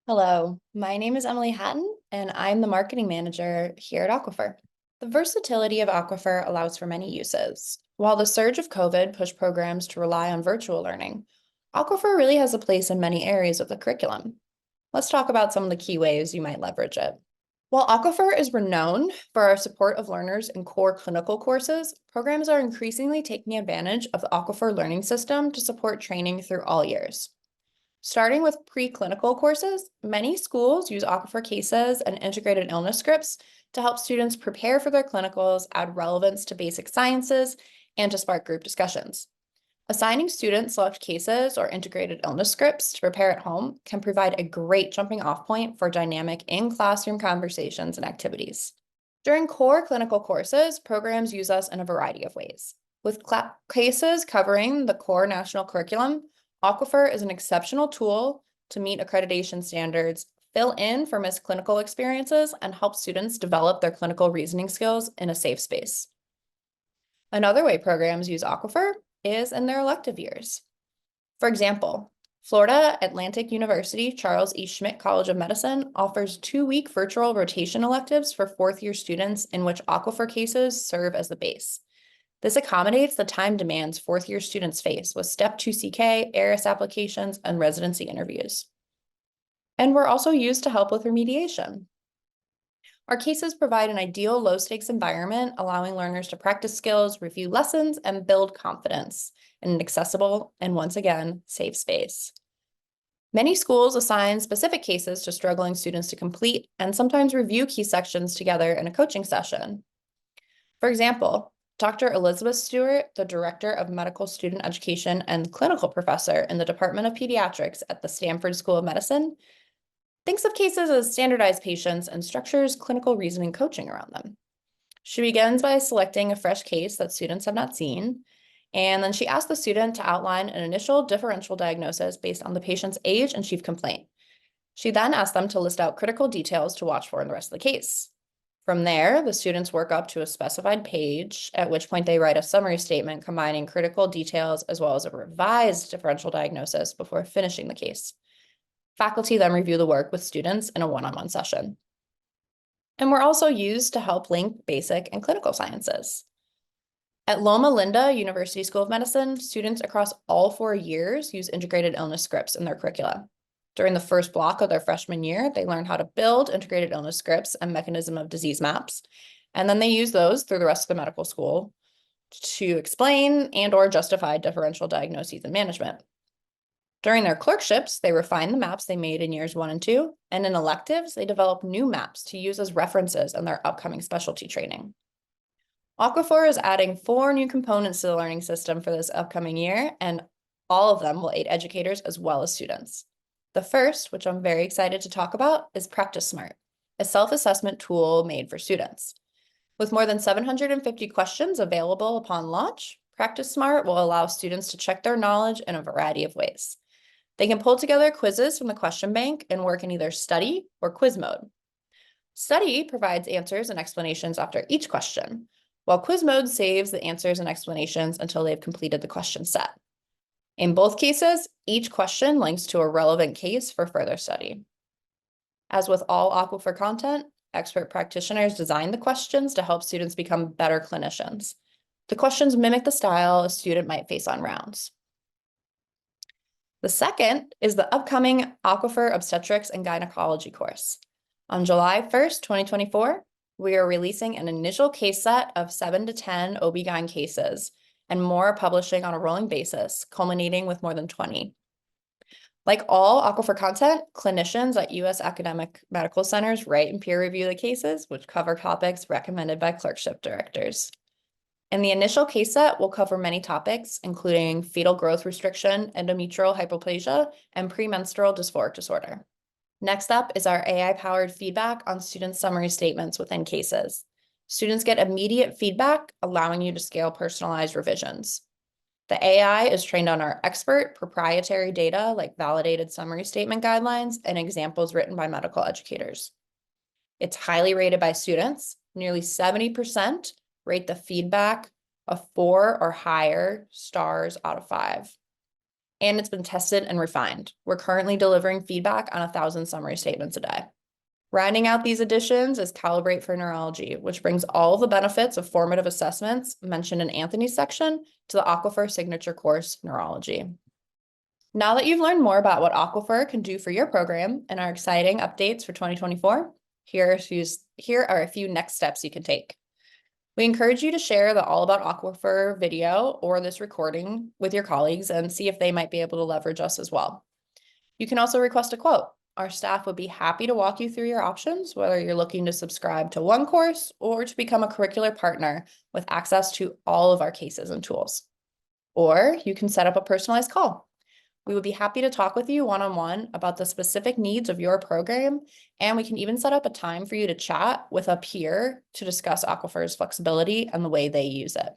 Hello, my name is Emily Hatton, and I'm the marketing manager here at Aquifer. The versatility of Aquifer allows for many uses. While the surge of COVID pushed programs to rely on virtual learning, Aquifer really has a place in many areas of the curriculum. Let's talk about some of the key ways you might leverage it. While Aquifer is renowned for our support of learners in core clinical courses, programs are increasingly taking advantage of the Aquifer learning system to support training through all years. Starting with preclinical courses, many schools use Aquifer cases and integrated illness scripts to help students prepare for their clinicals, add relevance to basic sciences, and to spark group discussions. Assigning students select cases or integrated illness scripts to prepare at home can provide a great jumping off point for dynamic in-classroom conversations and activities. During core clinical courses, programs use us in a variety of ways. With cases covering the core national curriculum, Aquifer is an exceptional tool to meet accreditation standards, fill in for missed clinical experiences, and help students develop their clinical reasoning skills in a safe space. Another way programs use Aquifer is in their elective years. For example, Florida Atlantic University Charles E. Schmidt College of Medicine offers 2-week virtual rotation electives for fourth-year students in which Aquifer cases serve as the base. This accommodates the time demands fourth-year students face with Step 2 CK, ARIS applications, and residency interviews. And we're also used to help with remediation. Our cases provide an ideal low-stakes environment, allowing learners to practice skills, review lessons, and build confidence in an accessible and, once again, safe space. Many schools assign specific cases to struggling students to complete and sometimes review key sections together in a coaching session. For example, Dr. Elizabeth Stewart, the Director of Medical Student Education and Clinical Professor in the Department of Pediatrics at the Stanford School of Medicine, thinks of cases as standardized patients and structures clinical reasoning coaching around them. She begins by selecting a fresh case that students have not seen, and then she asks the student to outline an initial differential diagnosis based on the patient's age and chief complaint. She then asks them to list out critical details to watch for in the rest of the case. From there, the students work up to a specified page, at which point they write a summary statement combining critical details as well as a revised differential diagnosis before finishing the case. Faculty then review the work with students in a one-on-one session. And we're also used to help link basic and clinical sciences. At Loma Linda University School of Medicine, students across all 4 years use integrated illness scripts in their curricula. During the first block of their freshman year, they learn how to build integrated illness scripts and mechanism of disease maps. And then they use those through the rest of the medical school to explain and or justify differential diagnoses and management. During their clerkships, they refine the maps they made in years 1 and 2, and in electives, they develop new maps to use as references in their upcoming specialty training. Aquifer is adding 4 new components to the learning system for this upcoming year, and all of them will aid educators as well as students. The first, which I'm very excited to talk about, is Practice Smart, a self-assessment tool made for students. With more than 750 questions available upon launch, Practice Smart will allow students to check their knowledge in a variety of ways. They can pull together quizzes from the question bank and work in either study or quiz mode. Study provides answers and explanations after each question, while quiz mode saves the answers and explanations until they've completed the question set. In both cases, each question links to a relevant case for further study. As with all Aquifer content, expert practitioners design the questions to help students become better clinicians. The questions mimic the style a student might face on rounds. The second is the upcoming Aquifer Obstetrics and Gynecology course. On July 1st, 2024, we are releasing an initial case set of 7 to 10 OB-GYN cases, and more are publishing on a rolling basis, culminating with more than 20. Like all Aquifer content, clinicians at U.S. academic medical centers write and peer review the cases, which cover topics recommended by clerkship directors. And the initial case set will cover many topics, including fetal growth restriction, endometrial hypoplasia, and premenstrual dysphoric disorder. Next up is our AI-powered feedback on student summary statements within cases. Students get immediate feedback, allowing you to scale personalized revisions. The AI is trained on our expert proprietary data like validated summary statement guidelines and examples written by medical educators. It's highly rated by students. Nearly 70% rate the feedback a 4 or higher stars out of 5. and it's been tested and refined. We're currently delivering feedback on 1,000 summary statements a day. Rounding out these additions is Calibrate for Neurology, which brings all the benefits of formative assessments mentioned in Anthony's section to the Aquifer signature course, Neurology. Now that you've learned more about what Aquifer can do for your program and our exciting updates for 2024, here are a few next steps you can take. We encourage you to share the All About Aquifer video or this recording with your colleagues and see if they might be able to leverage us as well. You can also request a quote. Our staff would be happy to walk you through your options, whether you're looking to subscribe to one course or to become a curricular partner with access to all of our cases and tools. Or you can set up a personalized call. We would be happy to talk with you one-on-one about the specific needs of your program, and we can even set up a time for you to chat with a peer to discuss Aquifer's flexibility and the way they use it.